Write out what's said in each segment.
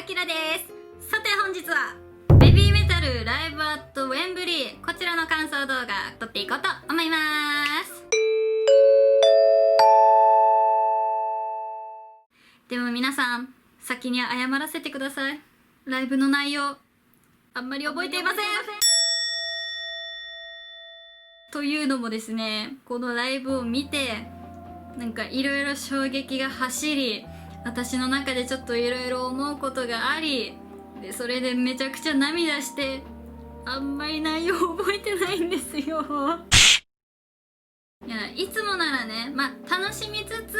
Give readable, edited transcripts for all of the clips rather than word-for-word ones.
あきらです。さて本日はベビーメタルライブアットウェンブリー、こちらの感想動画撮っていこうと思います。でも皆さん、先に謝らせてください。ライブの内容あんまり覚えていません。というのもですね、このライブを見てなんかいろいろ衝撃が走り、私の中でちょっといろいろ思うことがあり、でそれでめちゃくちゃ涙して、あんまり内容覚えてないんですよ。いつもならね、楽しみつつ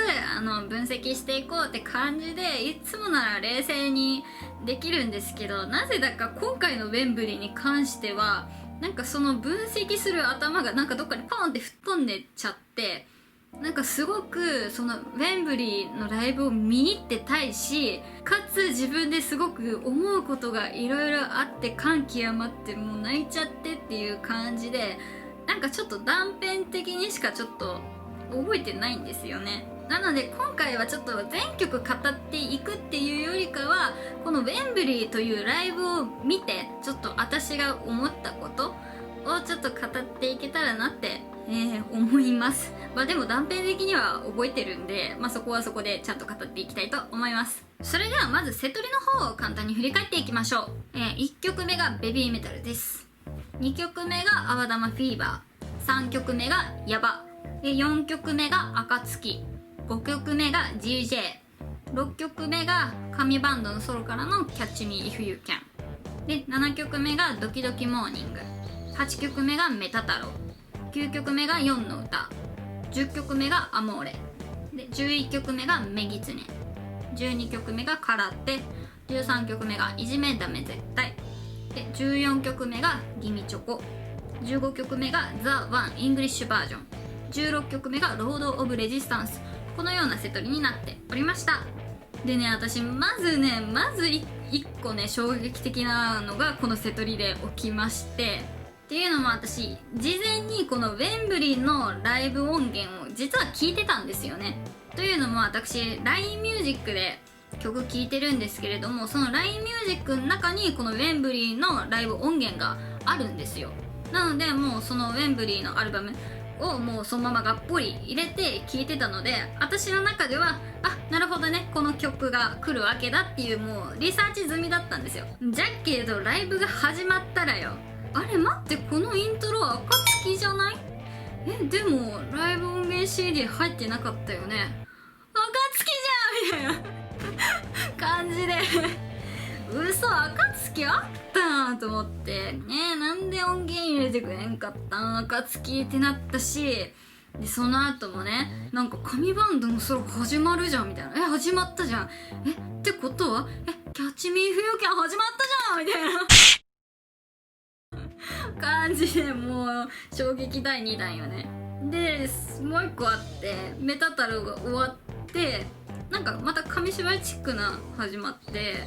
分析していこうって感じで、いつもなら冷静にできるんですけど、なぜだか今回のウェンブリーに関してはなんかその分析する頭がなんかどっかにポンって吹っ飛んでっちゃって、なんかすごくそのウェンブリーのライブを見入ってたいし、かつ自分ですごく思うことがいろいろあって感極まってもう泣いちゃってっていう感じで、なんかちょっと断片的にしかちょっと覚えてないんですよね。なので今回はちょっと全曲語っていくっていうよりかは、このウェンブリーというライブを見てちょっと私が思ったことをちょっと語っていけたらなって思います。でも断片的には覚えてるんで、そこはそこでちゃんと語っていきたいと思います。それではまずセトリの方を簡単に振り返っていきましょう。1曲目がベビーメタルです。2曲目が泡玉フィーバー、3曲目がヤバ、4曲目が暁、5曲目が GJ、 6曲目が神バンドのソロからの Catch Me If You Can で、7曲目がドキドキモーニング、8曲目がメタ太郎、9曲目が4の歌、10曲目がアモーレで、11曲目がメギツネ、12曲目がカラテ、13曲目がいじめダメ絶対で、14曲目がギミチョコ、15曲目がザ・ワン・イングリッシュバージョン、16曲目がロード・オブ・レジスタンス。このようなセトリになっておりました。でね、私まず1個ね衝撃的なのがこのセトリで起きまして、っていうのも私事前にこのウェンブリーのライブ音源を実は聞いてたんですよね。というのも私 LINE ミュージックで曲聴いてるんですけれども、その LINE ミュージックの中にこのウェンブリーのライブ音源があるんですよ。なのでもうそのウェンブリーのアルバムをもうそのままがっぽり入れて聴いてたので、私の中ではなるほどね、この曲が来るわけだっていうもうリサーチ済みだったんですよ。じゃけどライブが始まったらよ、あれ待って、このイントロ暁じゃない？でもライブ音源 CD 入ってなかったよね。暁じゃんみたいな感じで嘘、暁あったと思ってね、なんで音源入れてくれんかったん暁ってなったし、でその後もね、なんか神バンドのソロ始まるじゃんみたいな、始まったじゃん、ってことはキャッチミーフユーキャン始まったじゃんみたいな感じで、もう衝撃第2弾よね。でもう一個あって、メタ太郎が終わってなんかまた紙芝居チックな始まって、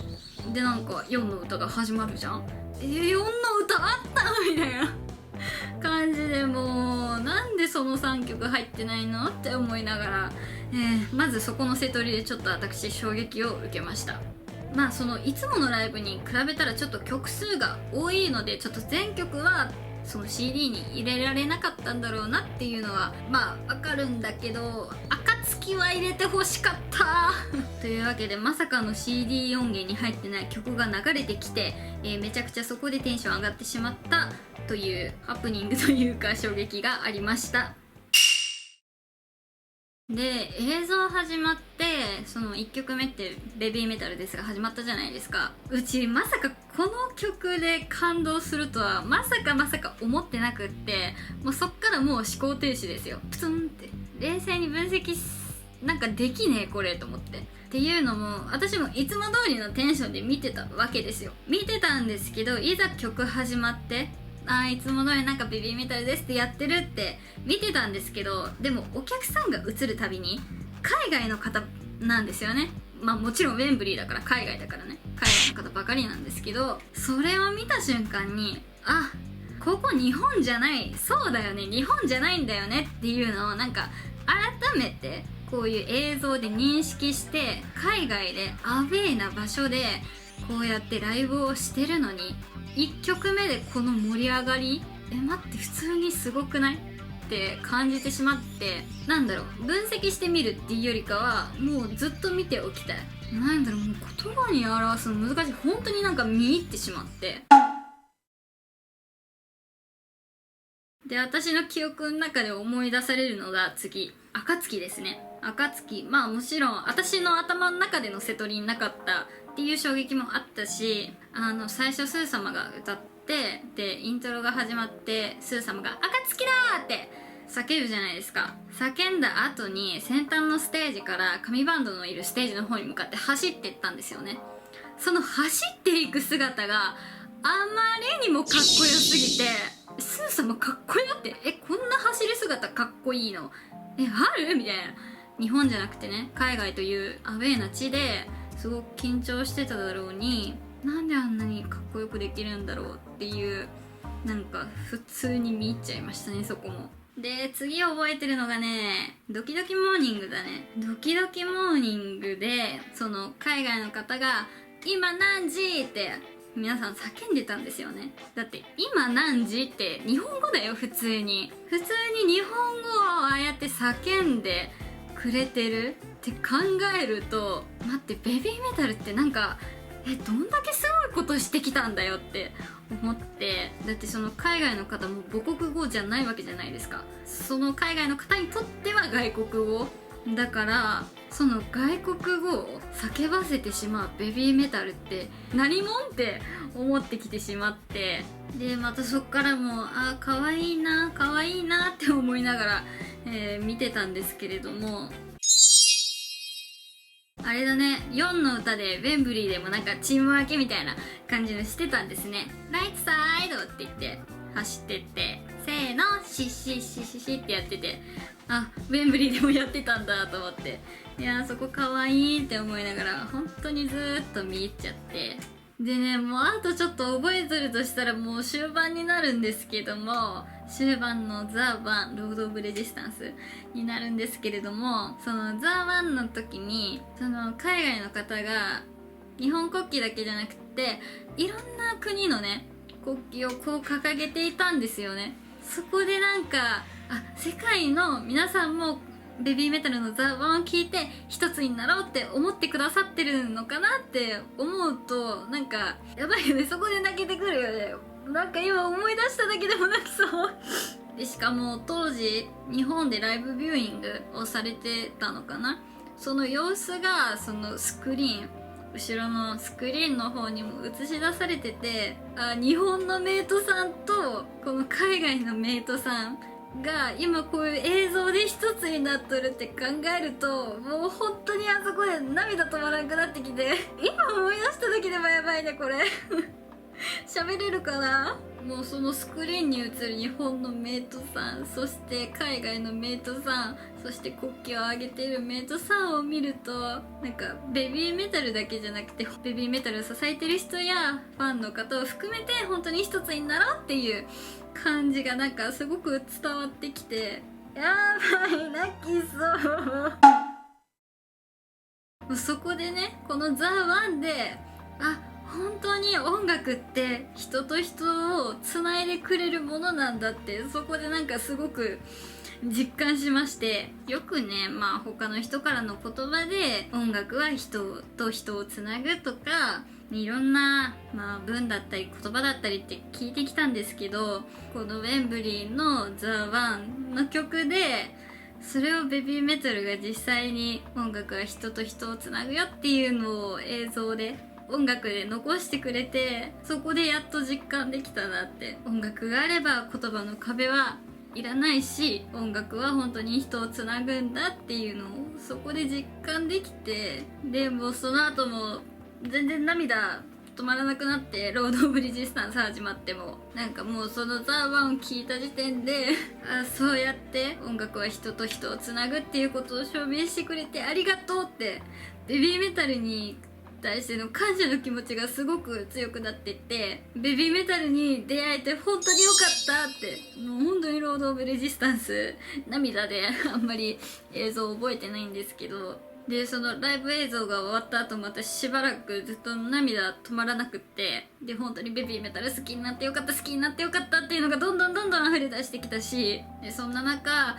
でなんか4の歌が始まるじゃん。4の歌あったみたいな感じで、もうなんでその3曲入ってないのって思いながら、まずそこのセトリでちょっと私衝撃を受けました。そのいつものライブに比べたらちょっと曲数が多いので、ちょっと全曲はその CD に入れられなかったんだろうなっていうのはわかるんだけど、暁は入れてほしかったというわけで、まさかの CD 音源に入ってない曲が流れてきて、めちゃくちゃそこでテンション上がってしまったというハプニングというか衝撃がありました。で映像始まって、その1曲目ってベビーメタルですが始まったじゃないですか。うちまさかこの曲で感動するとはまさか思ってなくって、もうそっからもう思考停止ですよ。プツンって冷静に分析なんかできねえこれと思って。っていうのも私もいつも通りのテンションで見てたわけですよ。見てたんですけど、いざ曲始まっていつも通りなんかベビーメタルですってやってるって見てたんですけど、でもお客さんが映るたびに海外の方なんですよね。もちろんウェンブリーだから海外だからね、海外の方ばかりなんですけど、それを見た瞬間にここ日本じゃない、そうだよね日本じゃないんだよねっていうのをなんか改めてこういう映像で認識して、海外でアウェーな場所でこうやってライブをしてるのに1曲目でこの盛り上がり、待って、普通にすごくないって感じてしまって、なんだろう、分析してみるっていうよりかはもうずっと見ておきたい。なんだろう、もう言葉に表すの難しい。本当になんか見入ってしまって、で、私の記憶の中で思い出されるのが次、暁ですね。暁、まあもちろん私の頭の中での瀬戸りになかったっていう衝撃もあったし、最初スー様が歌って、でイントロが始まってスー様が暁だーって叫ぶじゃないですか。叫んだ後に先端のステージから紙バンドのいるステージの方に向かって走っていったんですよね。その走っていく姿があまりにもかっこよすぎて、スー様かっこよって、こんな走る姿かっこいいのあるみたいな。日本じゃなくてね、海外というアウェーな地ですごく緊張してただろうに、なんであんなにかっこよくできるんだろうっていう、なんか普通に見入っちゃいましたね、そこも。で、次覚えてるのがね、ドキドキモーニングだね。ドキドキモーニングで、その海外の方が今何時って皆さん叫んでたんですよね。だって今何時って日本語だよ。普通に日本語をああやって叫んでくれてるって考えると、待って、ベビーメタルってなんかどんだけすごいことしてきたんだよって思って。だってその海外の方も母国語じゃないわけじゃないですか。その海外の方にとっては外国語だから、その外国語を叫ばせてしまうベビーメタルって何もんって思ってきてしまって、でまたそっからも可愛いな可愛いなって思いながら、見てたんですけれども、あれだね、4の歌でウェンブリーでもなんかチーム分けみたいな感じのしてたんですね。ライトサイドって言って走ってって、せーのシッシッシッシッシッってやってて、ウェンブリーでもやってたんだと思って、いやーそこかわいいって思いながら本当にずーっと見入っちゃって、でね、もうあとちょっと覚えてるとしたらもう終盤になるんですけども、終盤のザ・ワン、ロード・オブ・レジスタンスになるんですけれども、そのザ・ワンの時にその海外の方が日本国旗だけじゃなくていろんな国のね国旗をこう掲げていたんですよね。そこでなんか世界の皆さんもベビーメタルのザ・ワンを聞いて一つになろうって思ってくださってるのかなって思うと、なんかやばいよね。そこで泣けてくるよね。なんか今思い出しただけでも泣きそうで、しかも当時日本でライブビューイングをされてたのかな。その様子がそのスクリーン、後ろのスクリーンの方にも映し出されてて、日本のメイトさんとこの海外のメイトさんが今こういう映像で一つになっとるって考えると、もう本当にあそこで涙止まらなくなってきて今思い出しただけでもやばいねこれ喋れるかな。もうそのスクリーンに映る日本のメイトさん、そして海外のメイトさん、そして国旗を上げているメイトさんを見ると、なんかベビーメタルだけじゃなくてベビーメタルを支えてる人やファンの方を含めて本当に一つになろうっていう感じがなんかすごく伝わってきて、やばい泣きそうそこでね、このザ・ワンで本当に音楽って人と人をつないでくれるものなんだって、そこでなんかすごく実感しまして、よくね、他の人からの言葉で音楽は人と人をつなぐとかいろんな、文だったり言葉だったりって聞いてきたんですけど、このウェンブリーのザ・ワンの曲でそれをベビーメタルが実際に音楽は人と人をつなぐよっていうのを映像で音楽で残してくれて、そこでやっと実感できたなって。音楽があれば言葉の壁はいらないし、音楽は本当に人をつなぐんだっていうのをそこで実感できて、でもその後も全然涙止まらなくなって、ロード・オブ・レジスタンス始まってもなんかもうそのザ・ワンを聞いた時点でそうやって音楽は人と人をつなぐっていうことを証明してくれてありがとうって、ベビーメタルに対しての感謝の気持ちがすごく強くなってって、ベビーメタルに出会えて本当に良かったって。もう本当にロード・オブ・レジスタンス涙であんまり映像覚えてないんですけど、でそのライブ映像が終わった後も私しばらくずっと涙止まらなくって、で本当にベビーメタル好きになってよかった好きになってよかったっていうのがどんどん溢れ出してきたし、でそんな中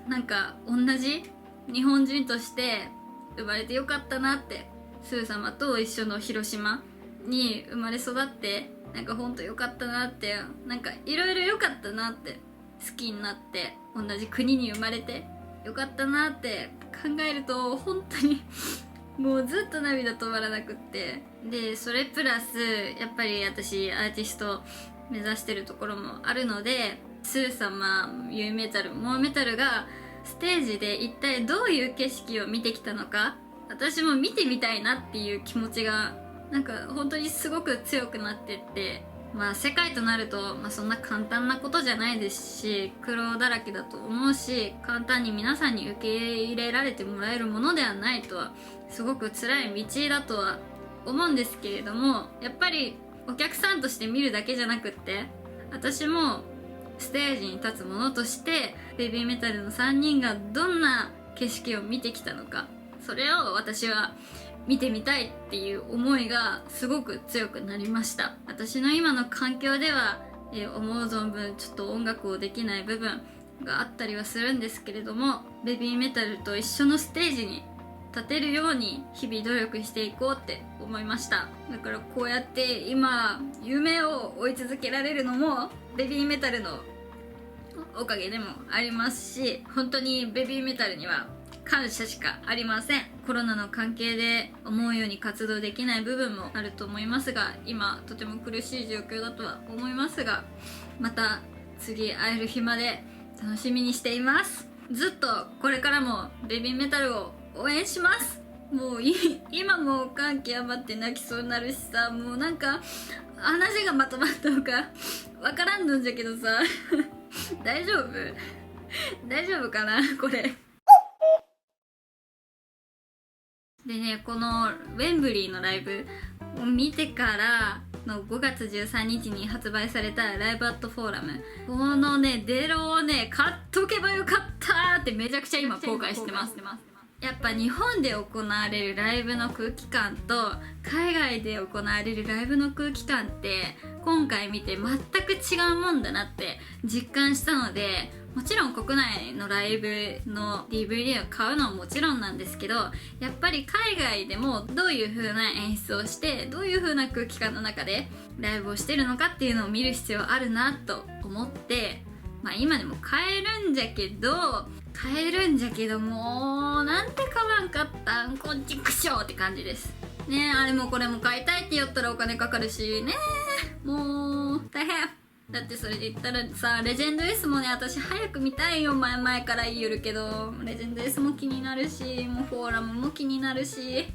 なんか同じ日本人として生まれてよかったなって、スー様と一緒の広島に生まれ育ってなんかほんとよかったなって、なんかいろいろよかったなって、好きになって同じ国に生まれてよかったなって考えると本当にもうずっと涙止まらなくって、でそれプラスやっぱり私アーティスト目指してるところもあるので、スー様、ユーメタル、モアメタルがステージで一体どういう景色を見てきたのか、私も見てみたいなっていう気持ちがなんか本当にすごく強くなってって、まあ世界となると、そんな簡単なことじゃないですし、苦労だらけだと思うし、簡単に皆さんに受け入れられてもらえるものではないとは、すごく辛い道だとは思うんですけれども、やっぱりお客さんとして見るだけじゃなくって、私もステージに立つ者としてベビーメタルの3人がどんな景色を見てきたのか、それを私は見てみたいっていう思いがすごく強くなりました。私の今の環境では、思う存分ちょっと音楽をできない部分があったりはするんですけれども、ベビーメタルと一緒のステージに立てるように日々努力していこうって思いました。だからこうやって今夢を追い続けられるのもベビーメタルのおかげでもありますし、本当にベビーメタルには感謝しかありません。コロナの関係で思うように活動できない部分もあると思いますが、今とても苦しい状況だとは思いますが、また次会える日まで楽しみにしています。ずっとこれからもベビーメタルを応援します。もう今も感極まって泣きそうになるしさ、もうなんか話がまとまったのかわからんのんじゃけどさ大丈夫かなこれでね、このウェンブリーのライブを見てからの5月13日に発売されたライブアットフォーラム、このねデロをね買っとけばよかったってめちゃくちゃ今後悔してます。やっぱ日本で行われるライブの空気感と海外で行われるライブの空気感って今回見て全く違うもんだなって実感したので、もちろん国内のライブの DVD を買うのはもちろんなんですけど、やっぱり海外でもどういう風な演出をしてどういう風な空気感の中でライブをしてるのかっていうのを見る必要あるなと思って、今でも買えるんじゃけどもうなんて買わんかったんこんちくしょうって感じですね。あれもこれも買いたいって言ったらお金かかるしね、もう大変だって。それで言ったらさ、レジェンド S もね私早く見たいよ、前から言いよるけど、レジェンド S も気になるし、もうフォーラムも気になるし、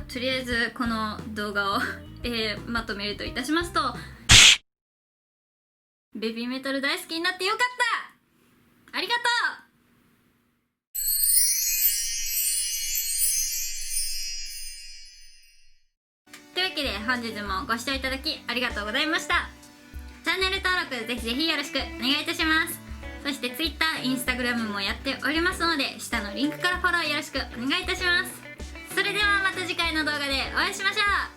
とりあえずこの動画を、まとめるといたしますと、ベビーメタル大好きになってよかった、ありがとう。というわけで本日もご視聴いただきありがとうございました。チャンネル登録ぜひぜひよろしくお願いいたします。そして Twitter、Instagram もやっておりますので、下のリンクからフォローよろしくお願いいたします。それではまた次回の動画でお会いしましょう。